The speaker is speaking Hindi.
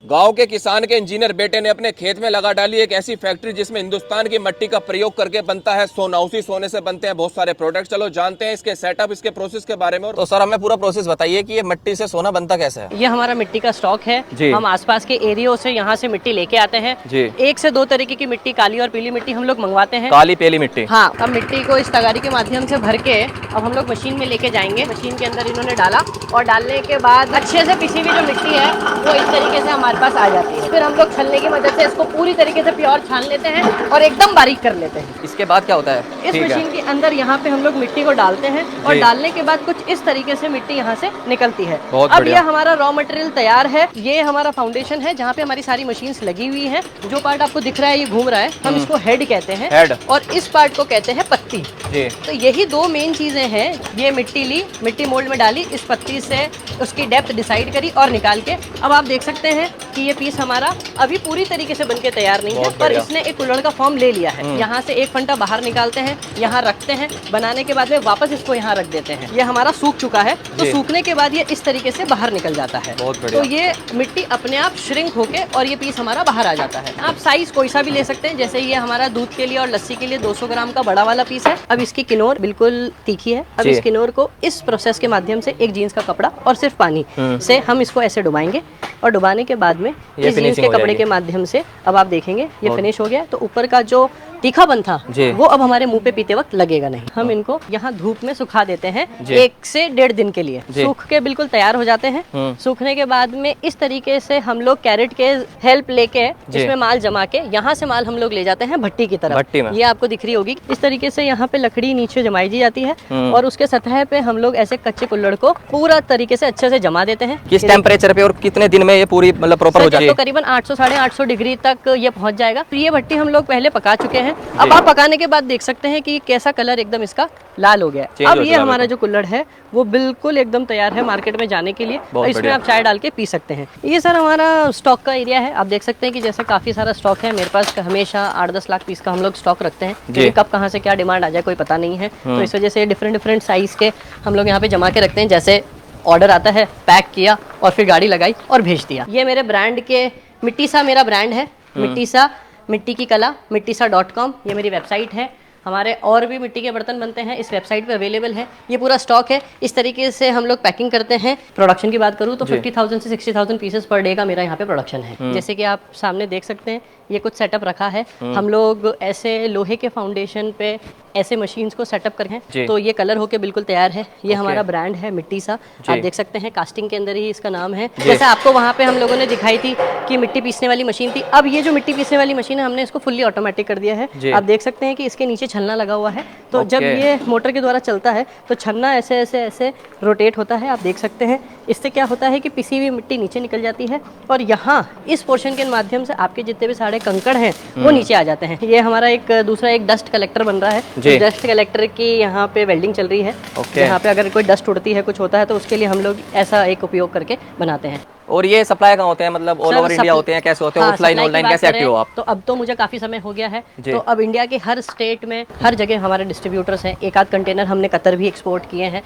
गांव के किसान के इंजीनियर बेटे ने अपने खेत में लगा डाली एक ऐसी फैक्ट्री जिसमें हिंदुस्तान की मिट्टी का प्रयोग करके बनता है सोना। उसी सोने से बनते हैं बहुत सारे प्रोडक्ट। चलो जानते हैं इसके सेटअप, इसके प्रोसेस के बारे में। तो सर हमें पूरा प्रोसेस बताइए कि ये मिट्टी से सोना बनता कैसे है। ये हमारा मिट्टी का स्टॉक है। हम आसपास के एरिया से यहाँ से मिट्टी लेके आते हैं। 1 से 2 तरीके की मिट्टी, काली और पीली मिट्टी हम लोग मंगवाते हैं। काली पीली मिट्टी, हाँ। अब मिट्टी को इस तगारी के माध्यम से भर के अब हम लोग मशीन में लेके जाएंगे। मशीन के अंदर इन्होंने डाला और डालने के बाद अच्छे से पिसी हुई जो मिट्टी है वो इस तरीके से हमारे पास आ जाती है। फिर हम लोग छलने की मदद से इसको पूरी तरीके से प्योर छान लेते हैं और एकदम बारीक कर लेते हैं। इसके बाद क्या होता है? इस मशीन के अंदर यहाँ पे हम लोग मिट्टी को डालते हैं और डालने के बाद कुछ इस तरीके से मिट्टी यहाँ से निकलती है। अब ये हमारा रॉ मटेरियल तैयार है। ये हमारा फाउंडेशन है जहाँ पे हमारी सारी मशीन्स लगी हुई है। जो पार्ट आपको दिख रहा है ये घूम रहा है, हम इसको हेड कहते हैं। हेड। और इस पार्ट को कहते हैं पत्ती। तो यही 2 मेन चीजें हैं। ये मिट्टी ली, मिट्टी मोल्ड में डाली, इस पत्ती से उसकी डेप्थ डिसाइड करी और निकाल के अब आप देख सकते हैं कि ये पीस हमारा अभी पूरी तरीके से बनके तैयार नहीं है, पर इसने एक कुल्हड़ का फॉर्म ले लिया है। यहाँ से एक फंटा बाहर निकालते हैं, यहाँ रखते हैं, बनाने के बाद में वापस इसको यहाँ रख देते हैं। ये हमारा सूख चुका है, तो सूखने के बाद ये इस तरीके से बाहर निकल जाता है। तो ये मिट्टी अपने आप श्रिंक होके और ये पीस हमारा बाहर आ जाता है। आप साइज कोई सा भी ले सकते हैं। जैसे ये हमारा दूध के लिए और लस्सी के लिए 200 ग्राम का बड़ा वाला पीस है। अब इसकी किनोर बिल्कुल तीखी है। अब इस किनोर को इस प्रोसेस के माध्यम से एक जीन्स का कपड़ा और सिर्फ पानी से हम इसको ऐसे डुबाएंगे और डुबाने के बाद में इस जीन्स के कपड़े के माध्यम से अब आप देखेंगे ये फिनिश हो गया। तो ऊपर का जो तीखापन था वो अब हमारे मुंह पे पीते वक्त लगेगा नहीं। हम इनको यहाँ धूप में सुखा देते हैं 1 से 1.5 दिन के लिए। सूख के बिल्कुल तैयार हो जाते हैं। सूखने के बाद में इस तरीके से हम लोग कैरेट के हेल्प लेके जिसमें माल जमा के यहाँ से माल हम लोग ले जाते हैं भट्टी की तरफ। ये आपको दिख रही होगी। इस तरीके से यहाँ पे लकड़ी नीचे जमाई दी जाती है और उसके सतह पे हम लोग ऐसे कच्चे कुल्हड़ को पूरा तरीके से अच्छे से जमा देते हैं। किस टेम्परेचर पे और कितने दिन में ये पूरी मतलब प्रॉपर हो जाती है? तो करीबन 800 साढ़े 800 डिग्री तक ये पहुंच जाएगा। तो ये भट्टी हम लोग पहले पका चुके हैं। अब आप पकाने के बाद देख सकते हैं कि कैसा कलर एकदम इसका लाल हो गया। अब ये हमारा जो कुल्हड़ है वो बिल्कुल एकदम तैयार है मार्केट में जाने के लिए। इसमें आप चाय डाल के पी सकते हैं। ये सर हमारा स्टॉक का एरिया है। आप देख सकते हैं कि जैसे काफी सारा स्टॉक है मेरे पास। हमेशा 8-10 लाख पीस का हम लोग स्टॉक रखते हैं क्योंकि कब कहाँ से क्या डिमांड आ जाए कोई पता नहीं है। तो इस वजह से डिफरेंट साइज के हम लोग यहाँ पे जमा के रखते हैं। जैसे ऑर्डर आता है, पैक किया और फिर गाड़ी लगाई और भेज दिया। ये मेरे ब्रांड के मिट्टी सा मेरा ब्रांड है। मिट्टी सा, मिट्टी की कला, मिट्टीसा.com ये मेरी वेबसाइट है। हमारे और भी मिट्टी के बर्तन बनते हैं, इस वेबसाइट पे अवेलेबल है। ये पूरा स्टॉक है। इस तरीके से हम लोग पैकिंग करते हैं। प्रोडक्शन की बात करूँ तो 50,000 से 60,000 पीसेस पर डे का मेरा यहाँ पे प्रोडक्शन है। जैसे कि आप सामने देख सकते हैं ये कुछ सेटअप रखा है। हम लोग ऐसे लोहे के फाउंडेशन पे ऐसे मशीन्स को सेटअप कर हैं तो ये कलर होके बिल्कुल तैयार है। ये हमारा ब्रांड है मिट्टी सा। आप देख सकते हैं कास्टिंग के अंदर ही इसका नाम है। जैसे आपको वहाँ पे हम लोगों ने दिखाई थी कि मिट्टी पीसने वाली मशीन थी। अब ये जो मिट्टी पीसने वाली मशीन है हमने इसको फुल्ली ऑटोमेटिक कर दिया है। आप देख सकते हैं कि इसके नीचे छन्ना लगा हुआ है। तो जब ये मोटर के द्वारा चलता है तो छन्ना ऐसे ऐसे ऐसे रोटेट होता है। आप देख सकते हैं इससे क्या होता है कि पिसी हुई मिट्टी नीचे निकल जाती है और यहाँ इस पोर्शन के माध्यम से आपके जितने भी सारे कंकड़ हैं वो नीचे आ जाते हैं। ये हमारा एक दूसरा एक डस्ट कलेक्टर बन रहा है। डस्ट कलेक्टर की यहाँ पे वेल्डिंग चल रही है। यहाँ पे अगर कोई डस्ट उड़ती है, कुछ होता है तो उसके लिए हम लोग ऐसा एक उपयोग करके बनाते हैं। और ये सप्लाई कहाँ होते हैं? मतलब ऑल ओवर इंडिया होते हैं? कैसे होते हैं? ऑफलाइन ऑनलाइन कैसे एक्टिव हो आप? तो अब तो मुझे काफी समय हो गया है। तो अब इंडिया के हर स्टेट में हर जगह हमारे डिस्ट्रीब्यूटर्स हैं। 1 आध कंटेनर हमने कतर भी एक्सपोर्ट किए हैं।